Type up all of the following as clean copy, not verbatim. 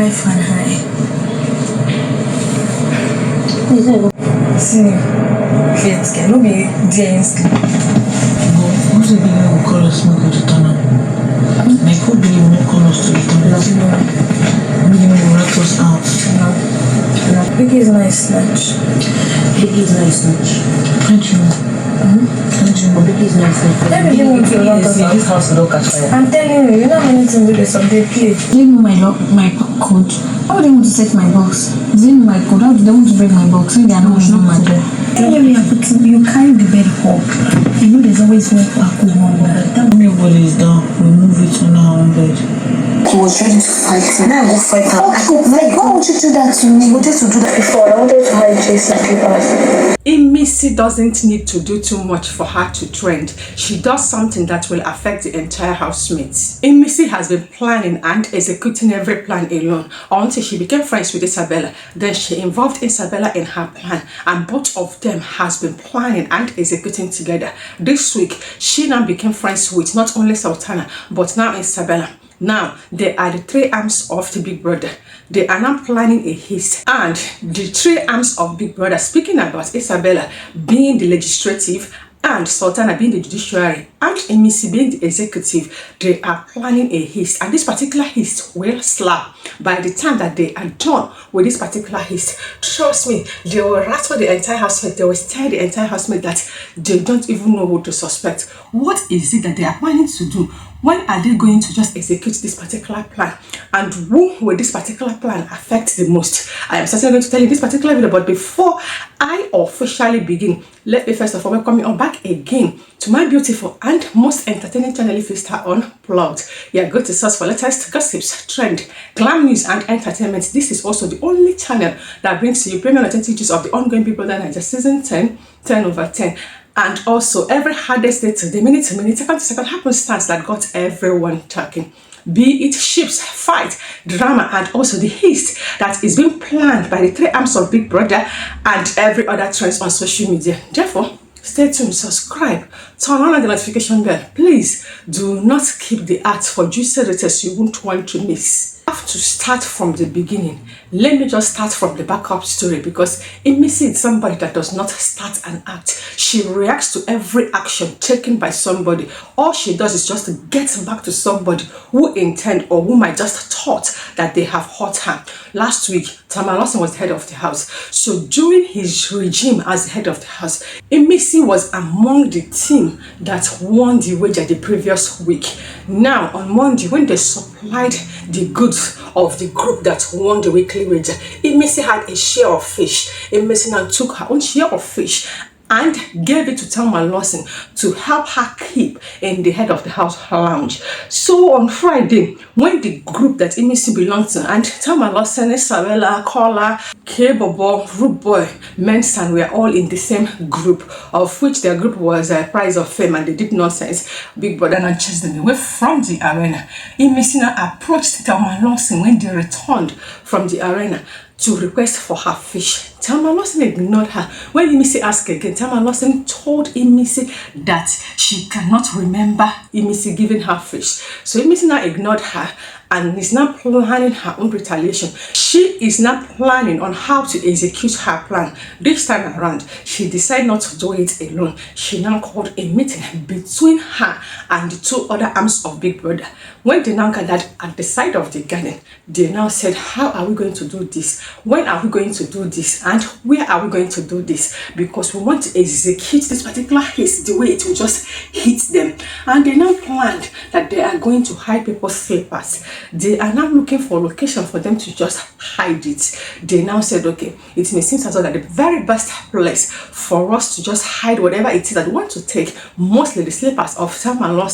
high fan high. See, kids can no be James. Who's the big one who call us smoke to turn up? Like who do you want call us to turn up? Who do you want rat us out? No. Biggie's nice snatch. Biggie's nice snatch. Can't you? Can't you? Biggie's nice snatch. Everything wants to lock us This house will not catch fire. I'm telling you, you know how many things with this they play. Do you know my code? How do they want to set my box? Do you know my code? How do they want to break my box? Maybe I know it's not my door. Anyway, you carry the bed up. You know there's always one cool one there. Everybody is down. We move it to our own bed. He was ready to fight me. Now I go fight her. Like, why would you do that to me? I wanted to do that before. I wanted to hide Jason papers. Imisi doesn't need to do too much for her to trend. She does something that will affect the entire housemates. Imisi has been planning and executing every plan alone until she became friends with Isabella. Then she involved Isabella in her plan, and both of them has been planning and executing together. This week, she now became friends with not only Sultana, but now Isabella. Now, they are the three arms of the Big Brother. They are now planning a heist. And the three arms of Big Brother, speaking about Isabella being the legislative and Sultana being the judiciary and Imisi being the executive, they are planning a heist. And this particular heist will slap. By the time that they are done with this particular heist, trust me, they will rattle the entire housemate. They will tell the entire housemate that they don't even know who to suspect. What is it that they are planning to do? When are they going to just execute this particular plan? And who will this particular plan affect the most? I am certainly going to tell you this particular video, but before I officially begin, let me first of all welcome you all back again to my beautiful and most entertaining channel if you start Unplugged. You are good to source for latest gossips, trend, glam news and entertainment. This is also the only channel that brings you premium authentic gist of the ongoing Big Brother Naija season 10, 10/10. And also every hardest day to the minute to minute, second to second happenstance that got everyone talking. Be it ships, fight, drama, and also the heist that is being planned by the three arms of Big Brother and every other trends on social media. Therefore, stay tuned, subscribe, turn on the notification bell. Please do not keep the ads for juicy details you won't want to miss. I have to start from the beginning. Let me just start from the backup story, because Imisi is somebody that does not start an act. She reacts to every action taken by somebody. All she does is just to get back to somebody who intend or who might just thought that they have hurt her. Last week, Thelma was the head of the house. So during his regime as the head of the house, Imisi was among the team that won the wager the previous week. Now, on Monday, when they supplied the goods of the group that won the weekly wager, Imisi had a share of fish. Imisi now took her own share of fish and gave it to Thelma to help her keep in the head of the house lounge. So on Friday, when the group that Imisi belonged to and Thelma, Isabella, KOLA, KAYBOBO, Rude Boy, Mensan were all in the same group, of which their group was a Prize of Fame, and they did nonsense. Big Brother now chased them away from the arena. Imisi now approached Thelma when they returned from the arena to request for her fish. Thelma ignored her. When Imisi asked again, Thelma told Imisi that she cannot remember Imisi giving her fish. So Imisi now ignored her and is now planning her own retaliation. She is now planning on how to execute her plan. This time around, she decided not to do it alone. She now called a meeting between her and the two other arms of Big Brother. When they now gathered at the side of the garden, they now said, how are we going to do this? When are we going to do this? And where are we going to do this? Because we want to execute this particular heist the way it will just hit them. And they now planned that they are going to hide people's slippers. They are now looking for a location for them to just hide it. They now said, okay, it may seem as though that the very best place for us to just hide whatever it is that we want to take, mostly the slippers of Thelma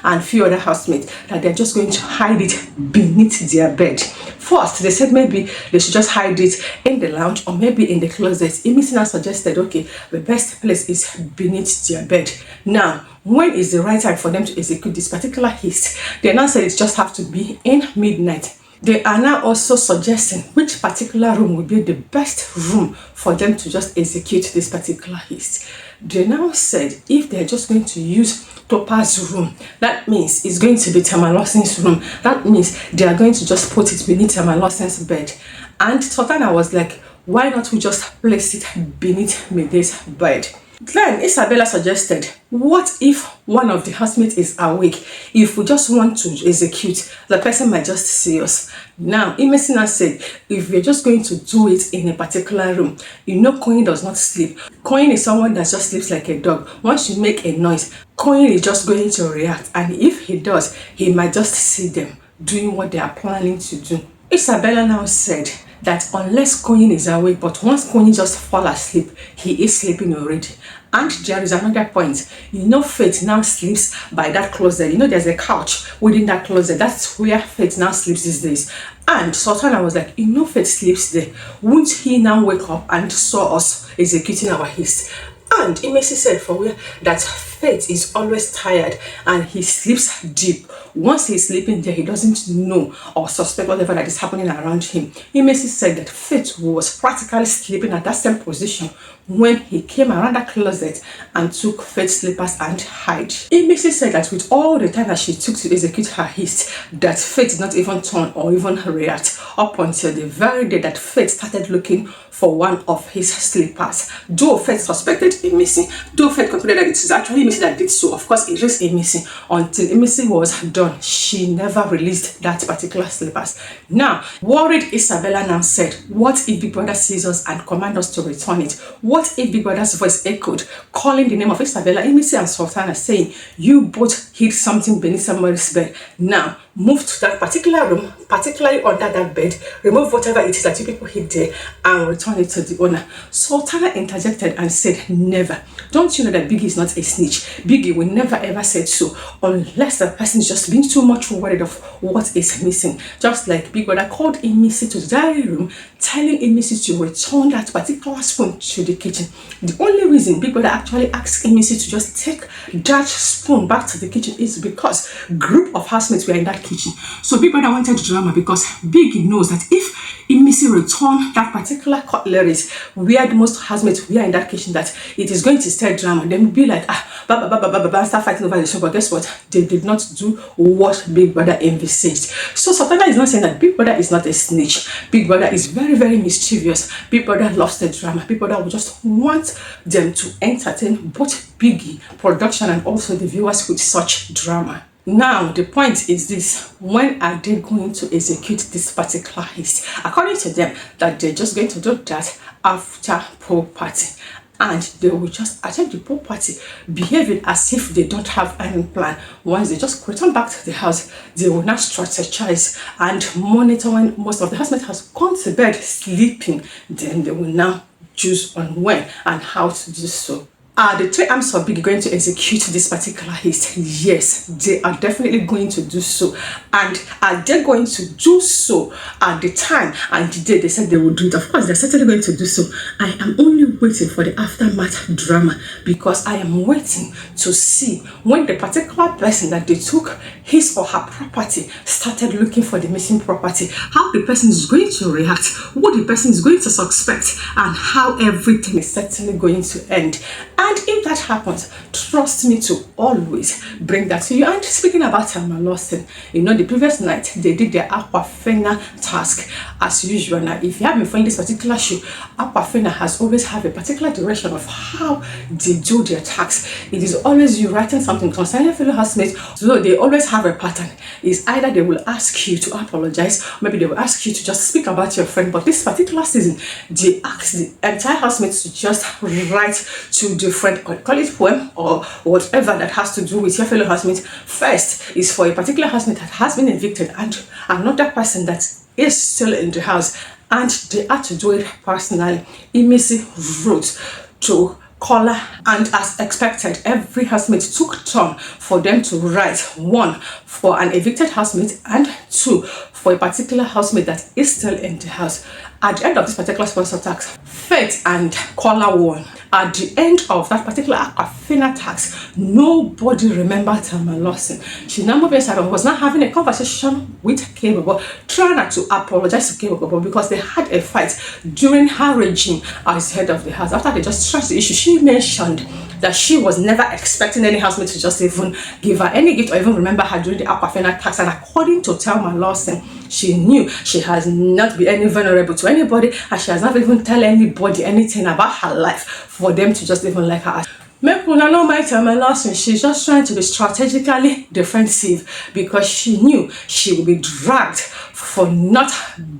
and few other housemates, that they're just going to hide it beneath their bed. First, they said maybe they should just hide it in the lounge or maybe in the closet. Imisi now suggested, okay, the best place is beneath their bed. Now, when is the right time for them to execute this particular heist? They now said it just have to be in midnight. They are now also suggesting which particular room would be the best room for them to just execute this particular heist. They now said if they're just going to use Topaz's room, that means it's going to be Thelma Lawson's room. That means they are going to just put it beneath Thelma Lawson's bed. And Sultana was like, why not we just place it beneath MIDE's bed? Then Isabella suggested, what if one of the housemates is awake? If we just want to execute, the person might just see us. Now, Imisi now said, if we're just going to do it in a particular room, you know Koyin does not sleep. Koyin is someone that just sleeps like a dog. Once you make a noise, Koyin is just going to react. And if he does, he might just see them doing what they are planning to do. Isabella now said that unless Koyin is awake, but once Koyin just fall asleep, he is sleeping already. And there is another point. You know Faith now sleeps by that closet. You know there's a couch within that closet. That's where Faith now sleeps these days. And Sultana was like, you know Faith sleeps there. Won't he now wake up and saw us executing our heist? And Imisi said for where that Faith is always tired and he sleeps deep. Once he's sleeping there, he doesn't know or suspect whatever that is happening around him. Imisi said that Faith was practically sleeping at that same position when he came around that closet and took Faith's slippers and hide. Imisi said that with all the time that she took to execute her heist, that Faith did not even turn or even react up until the very day that Faith started looking for one of his slippers. Though Faith suspected Imisi, though Faith concluded that it is actually Imisi that did so, of course it is Imisi. Until Imisi was done, she never released that particular slippers. Now, worried Isabella now said, what if Big Brother sees us and commands us to return it? What if Big Brother's voice echoed, calling the name of Isabella, Imisi and Sultana, saying, you both hid something beneath somebody's bed. Now, move to that particular room, particularly under that bed, remove whatever it is that you people hid there and return it to the owner. Sultana interjected and said, never. Don't you know that Biggie is not a snitch? Biggie will never ever say so unless the person is just being too much worried of what is missing. Just like Big Brother called Imisi to the diary room, telling Imisi to return that particular spoon to the kitchen. The only reason Big Brother actually asked Imisi to just take that spoon back to the kitchen is because a group of housemates were in that kitchen. So Big Brother wanted drama because Biggie knows that if Imisi returned that particular cutleries where the most housemates were in that kitchen, that it is going to start drama. Then we'll be like, start fighting over the show. But guess what? They did not do what Big Brother envisaged. So Sultana is not saying that Big Brother is not a snitch. Big Brother is very, very mischievous. Big Brother loves the drama. Big Brother would just want them to entertain both Biggie production and also the viewers with such drama. Now, the point is this: when are they going to execute this particular heist? According to them, that they're just going to do that after pool party. And they will just attend the pool party, behaving as if they don't have any plan. Once they just return back to the house, they will now strategize and monitor when most of the housemates has gone to bed sleeping. Then they will now choose on when and how to do so. Are the three arms of Biggie going to execute this particular heist? Yes, they are definitely going to do so. And are they going to do so at the time and the day they said they would do it? Of course, they're certainly going to do so. I am only waiting for the aftermath drama because I am waiting to see when the particular person that they took his or her property started looking for the missing property, how the person is going to react, what the person is going to suspect, and how everything is certainly going to end. And if that happens, trust me to always bring that to you. And speaking about Thelma Lawson, you know, the previous night they did their Aquafina task as usual. Now, if you have been following this particular show, Aquafina has always have a particular direction of how they do their tasks. It is always you writing something concerning your fellow housemates. So they always have a pattern. It's either they will ask you to apologize, maybe they will ask you to just speak about your friend. But this particular season, they ask the entire housemates to just write to the friend, or call it poem or whatever that has to do with your fellow housemates. First is for a particular housemate that has been evicted and another person that is still in the house, and they had to do it personally. Imisi wrote to KOLA, and as expected, every housemate took turn for them to write, one for an evicted housemate and two for a particular housemate that is still in the house. At the end of this particular sponsor tax, Faith and KOLA won. At the end of that particular Aquafina tax, nobody remembered Thelma Lawson. She now moved inside and was now having a conversation with KAYBOBO, trying to apologize to KAYBOBO because they had a fight during her regime as head of the house. After they just trashed the issue, she mentioned that she was never expecting any housemate to just even give her any gift or even remember her during the Aquafina tax. And according to Thelma Lawson, she knew she has not been any vulnerable to anybody, and she has not even tell anybody anything about her life for them to just even like her. Make una know my Thelma Lawson, she's just trying to be strategically defensive because she knew she would be dragged for not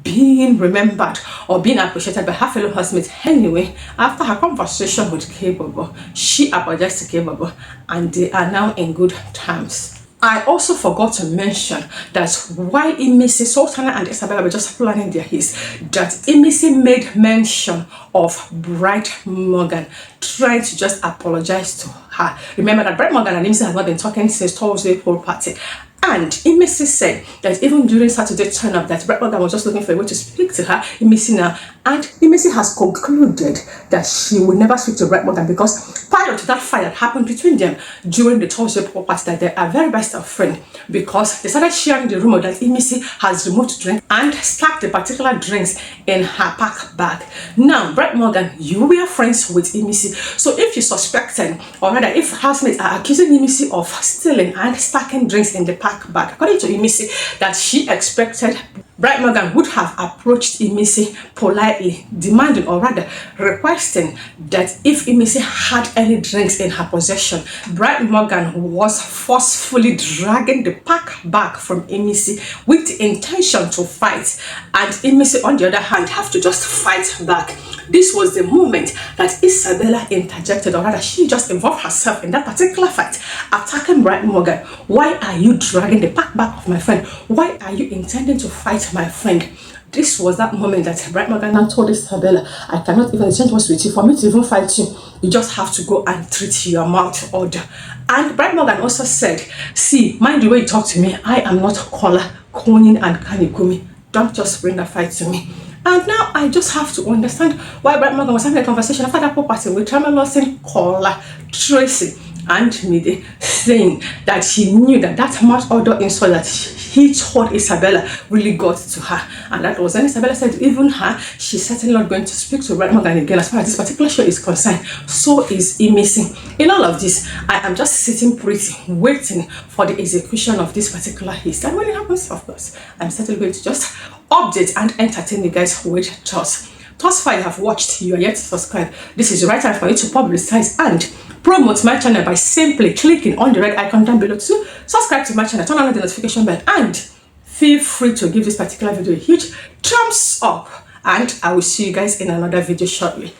being remembered or being appreciated by her fellow housemates. Anyway, after her conversation with KAYBOBO, she apologized to KAYBOBO and they are now in good terms. I also forgot to mention that while Imisi, Sultana and Isabella were just planning their hits, that Imisi made mention of Bright Morgan trying to just apologize to her. Remember that Bright Morgan and Imisi have not been talking since Thursday pool party. And Imisi said that even during Saturday turn-up that Bright Morgan was just looking for a way to speak to her, Imisi now. And Imisi has concluded that she will never speak to Bright Morgan because prior to that fight that happened between them during the Thursday pool party, that they are very best of friends because they started sharing the rumor that Imisi has removed drink and stacked the particular drinks in her pack bag. Now, Bright Morgan, you were friends with Imisi, so if you suspected, or rather if housemates are accusing Imisi of stealing and stacking drinks in the pack bag, according to Imisi, that she expected Bright Morgan would have approached Imisi politely, demanding or rather requesting that if Imisi had any drinks in her possession, Bright Morgan was forcefully dragging the pack bag from Imisi with the intention to fight, and Imisi on the other hand have to just fight back. This was the moment that Isabella interjected, or rather she just involved herself in that particular fight, attacking Bright Morgan. Why are you dragging the pack bag of my friend? Why are you intending to fight my friend? This was that moment that Bright Morgan now told Isabella, I cannot even exchange words with you. For me to even fight you, you just have to go and treat your mouth order. And Bright Morgan also said, see, mind the way you talk to me, I am not KOLA, Konin and Kanigumi. Don't just bring that fight to me. And now I just have to understand why Bright Morgan was having a conversation after that party with Thelma Lawson, KOLA, Tracy, and MIDE, saying that she knew that that mouth order insult that he told Isabella really got to her. And that was when Isabella said, even her, she's certainly not going to speak to Bright Morgan again as far as this particular show is concerned. So is Imisi. In all of this, I am just sitting pretty, waiting for the execution of this particular hit. And when it happens, of course, I'm certainly going to just update and entertain you guys with thoughts. Thus far you have watched, you are yet to subscribe. This is the right time for you to publicize and promote my channel by simply clicking on the red icon down below to subscribe to my channel, turn on the notification bell, and feel free to give this particular video a huge thumbs up. And I will see you guys in another video shortly.